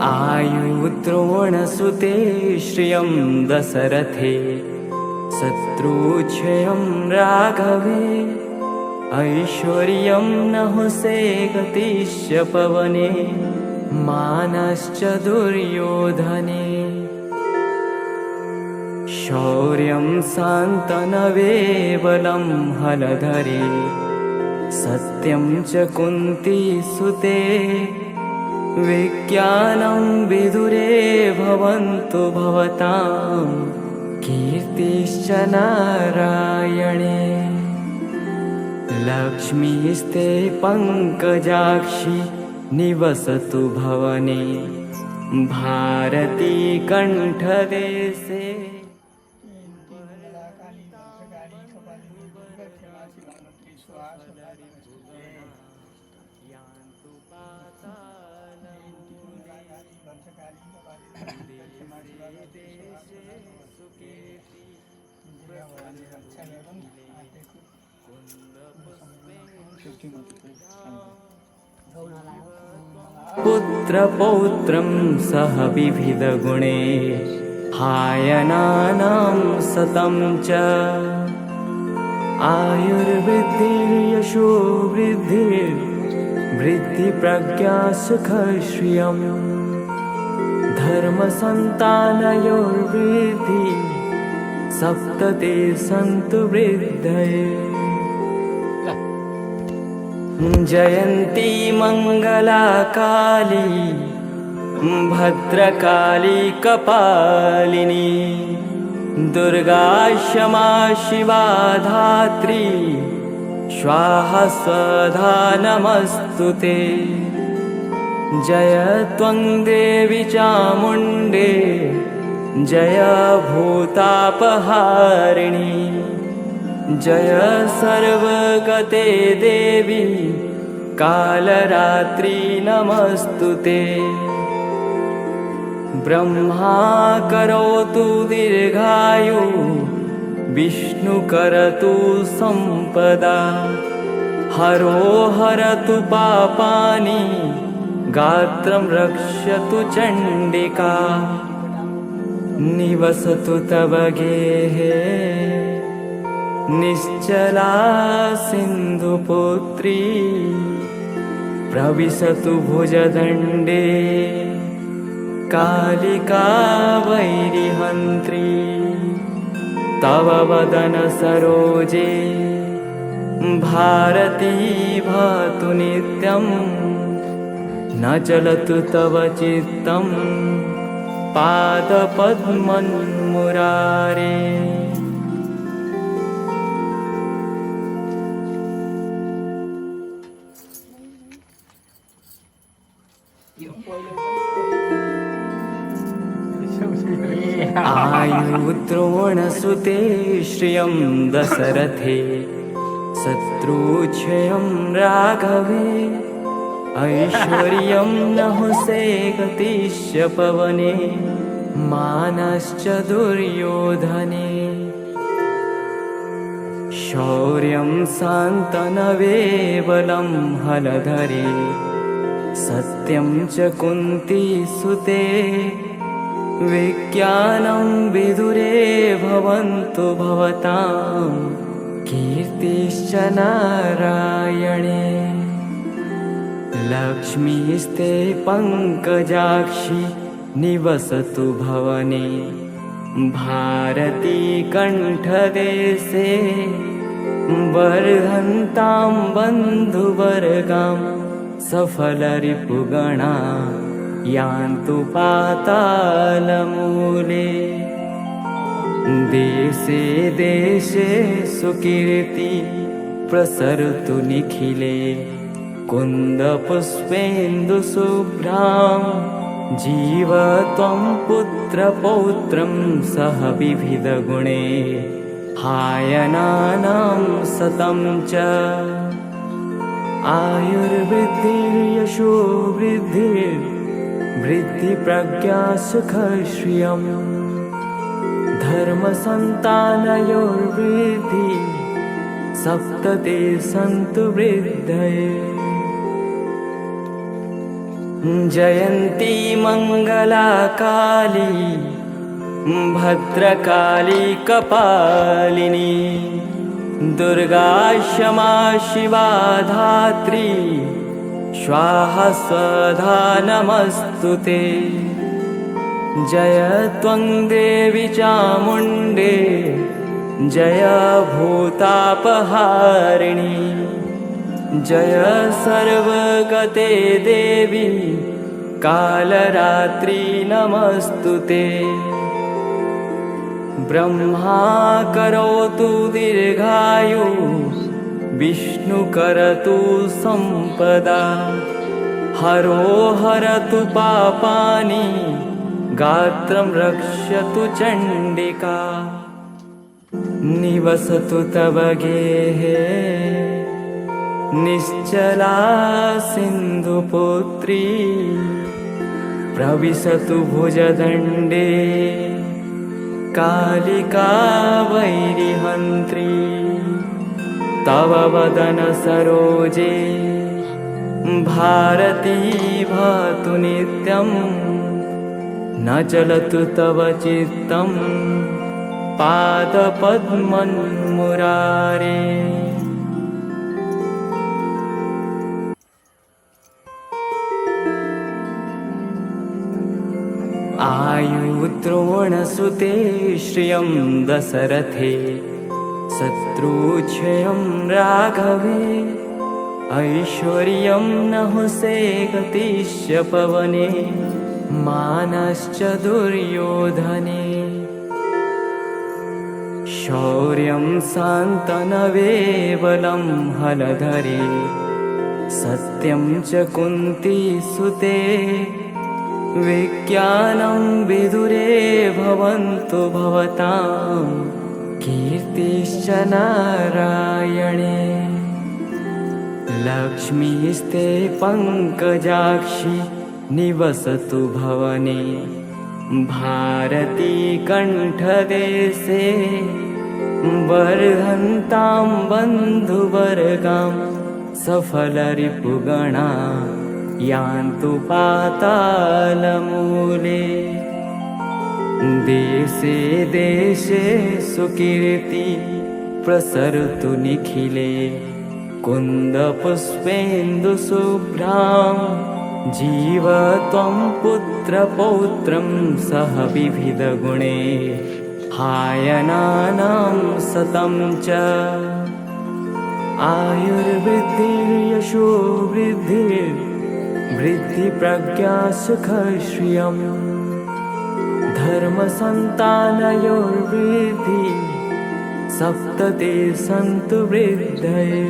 आयुद्रोणसुते श्रियं दशरथे शत्रुक्षयं राघवे ऐश्वर्यं नहुषे गतिश्च पवने मानश्च दुर्योधने शौर्यं शान्तनवे बलं हलधरे सत्यं च कुन्तीसुते विज्ञानं विदुरे भवन्तु भवतां कीर्तिश्च नारायणे लक्ष्मीस्ते पङ्कजाक्षि निवसतु भवने भारती कण्ठदेशे पुत्रपौत्रं सह विविधगुणे हायनानां सतं च आयुर्वृद्धिर्यशो वृद्धिप्रज्ञा सुखश्रियं धर्मसन्तानयोर्वृद्धि सप्तते सन्तु वृद्धये जयन्ती मंगला काली भद्रकाली कपालिनी दुर्गा क्षमा शिवा धात्री स्वाहा स्वधा नमस्तुते जय त्वं देवी चामुण्डे जय भूतापहारिणी जय सर्वगते देवी कालरात्रि नमस्तुते ब्रह्मा करोतु दीर्घायु विष्णु करतु संपदा हरो हरतु पापानि गात्रं रक्षतु चण्डिका निवसतु तव गेहे निश्चला सिन्धुपुत्री प्रविशतु भुजदण्डे कालिका वैरिहन्त्री तव वदन सरोजे भारती भातु नित्यं न चलतु तव चित्तं पादपद्मन्मुरारे आयुद्रोणसुते श्रियं दशरथे शत्रुक्षयं राघवे ऐश्वर्यं नहुषे गतिश्च पवने मानश्च दुर्योधने शौर्यं शान्तनवे बलं हलधरे सत्यं च कुन्तीसुते विज्ञानं विदुरे भवन्तु भवतां कीर्तिश्च नारायणे लक्ष्मीस्ते पङ्कजाक्षि निवसतु भवने भारती कण्ठदेशे वर्धन्तां बन्धुवर्गां सफलरिपुगणा यान्तु पातालमूले देशे देशे सुकीर्ति प्रसरतु निखिले कुन्दपुष्पेन्दुशुभ्रां जीव त्वं पुत्रपौत्रं सह विविधगुणे हायनानां सतं च आयुर्वृद्धिर्यशो वृद्धिप्रज्ञा सुखश्रियं धर्मसन्तानयोर्वृद्धि सप्तते सन्तु वृद्धये जयन्ती मङ्गला काली भद्रकाली कपालिनी दुर्गा क्षमा शिवा धात्री स्वाहा स्वधा नमस्तुते। जय त्वं देवी चामुण्डे जय भूतापहारिणी जय सर्वगते देवी कालरात्रि नमस्तुते। ब्रह्मा करोतु दीर्घायु विष्णु करतु संपदा हरो हरतु पापानि गात्रं रक्षतु चण्डिका। निवसतु तव गेहे निश्चला सिन्धुपुत्री प्रविशतु भुजदण्डे कालिका वैरिहन्त्री। तव वदन सरोजे भारती भातु नित्यं न चलतु तव चित्तं पादपद्मन्मुरारे। आयुद्रोणसुते श्रियं दशरथे शत्रुक्षयं राघवे ऐश्वर्यं नहुषे गतिश्च पवने मानश्च दुर्योधने। शौर्यं शान्तनवे बलं हलधरे सत्यं च कुन्तीसुते विज्ञानं विदुरे भवन्तु भवतां कीर्तिश्च नारायणे। लक्ष्मीस्ते पङ्कजाक्षि निवसतु भवने भारती कण्ठदेशे वर्धन्तां बन्धुवर्गां सफलरिपुगणा यान्तु पातालमूले। देशे देशे सुकीर्ति प्रसरतु निखिले कुन्दपुष्पेन्दुशुभ्रां जीवत्वं पुत्रपौत्रं सह विविधगुणे हायनानां सतं च। आयुर्वृद्धिर्यशो वृद्धिप्रज्ञा सुखश्रियं धर्मसन्तानयोर्वृद्धि सप्तते सन्तु वृद्धये।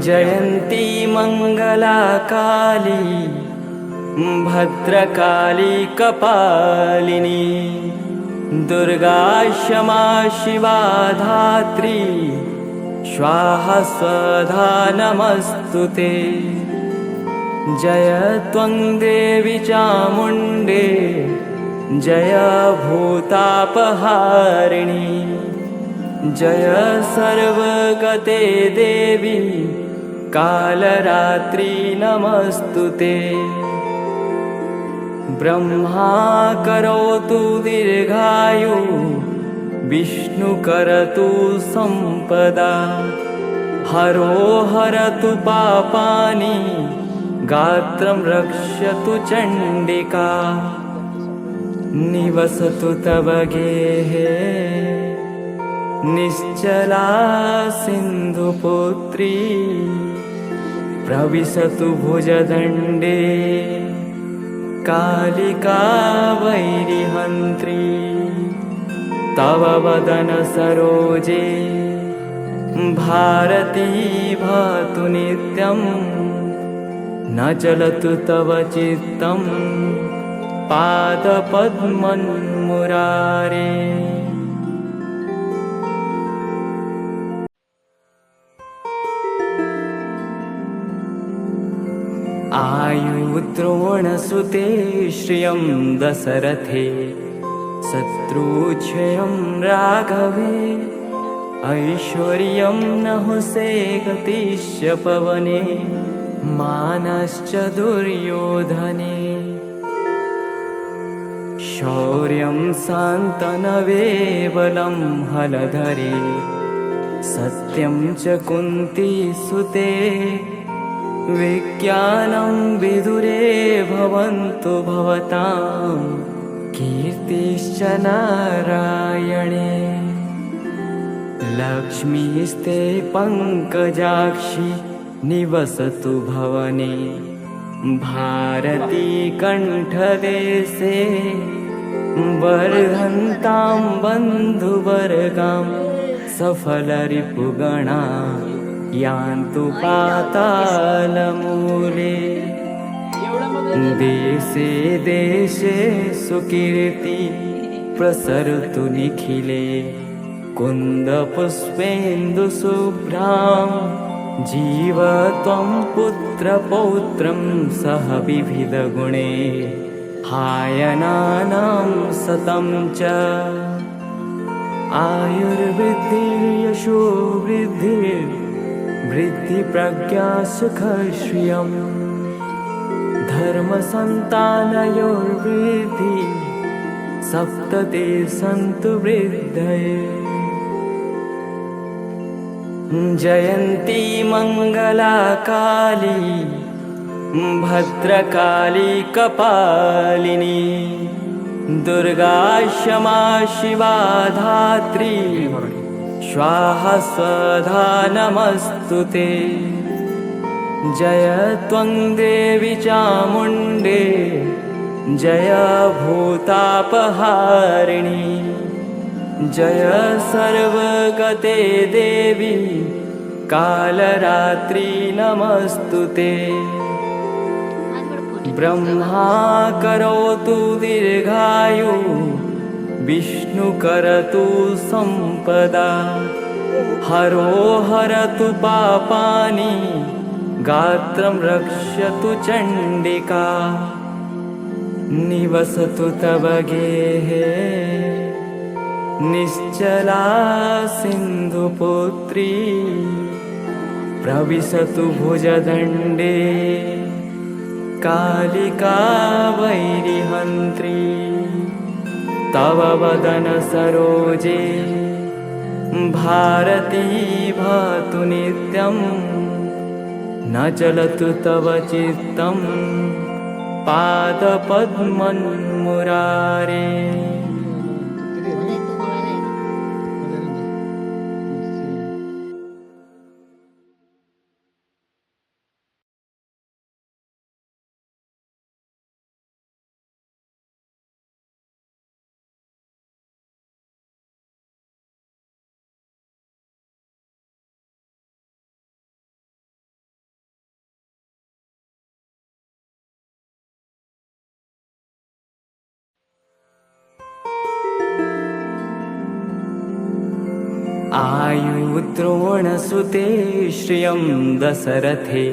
जयन्ती मङ्गला काली भद्रकाली कपालिनी दुर्गा क्षमा शिवा धात्री स्वाहा स्वधा नमस्तुते। जय त्वं देवी चामुण्डे जय भूतापहारिणी जय सर्वगते देवी कालरात्रि नमस्तुते। ब्रह्मा करोतु दीर्घायु विष्णु करतु संपदा हरो हरतु पापानि गात्रं रक्षतु चण्डिका। निवसतु तव गेहे निश्चला सिन्धुपुत्री प्रविशतु भुजदण्डे कालिका वैरिहन्त्री। तव वदन सरोजे भारती भातु नित्यं न चलतु तव चित्तं पादपद्मन्मुरारे। आयुद्रोणसुते श्रियं दशरथे शत्रुक्षयं राघवे ऐश्वर्यं नहुषे गतिश्च पवने मानश्च दुर्योधने शौर्यं सान्तनवे बलं हलधरे सत्यं च कुन्तीसुते विज्ञानं विदुरे भवन्तु भवतां कीर्तिश्च नारायणे लक्ष्मीस्ते पङ्कजाक्षि निवसतु भवने भारती कण्ठदेशे बर्हन्तां बन्धुवर्गां सफलरिपुगणा यान्तु पातालमूले देशे देशे सुकीर्ति प्रसरतु निखिले कुन्दपुष्पेन्दुशुभ्रां जीव त्वं पुत्रपौत्रं सह विविधगुणे हायनानां सतं च आयुर्वृद्धिर्यशो वृद्धिप्रज्ञा सुखश्रियम् धर्मसन्तानयोर्वृद्धि सप्तते सन्तु वृद्धये जयन्ती मङ्गला काली भद्रकाली कपालिनी दुर्गा क्षमा शिवा धात्री स्वाहा स्वधा नमस्तुते जय त्वं देवी चामुण्डे जय भूतापहारिणी जय सर्वगते देवी कालरात्रि नमस्तुते ब्रह्मा करोतु दीर्घायु विष्णु करतु सम्पदा हरो हरतु पापानि गात्रं रक्षतु चण्डिका निवसतु तव गेहे निश्चला सिन्धुपुत्री प्रविशतु भुजदण्डे कालिका वैरिहन्त्री तव वदन सरोजे भारती भातु नित्यं न चलतु तव चित्तं पादपद्मन्मुरारे आयुद्रोणसुते श्रियं दशरथे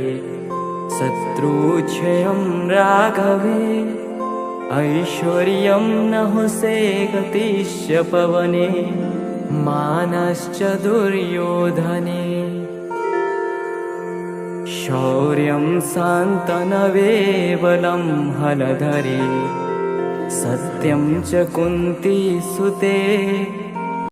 शत्रुक्षयं राघवे ऐश्वर्यं नहुषे गतिश्च पवने मानश्च दुर्योधने शौर्यं सान्तनवे बलं हलधरे सत्यं च कुन्तीसुते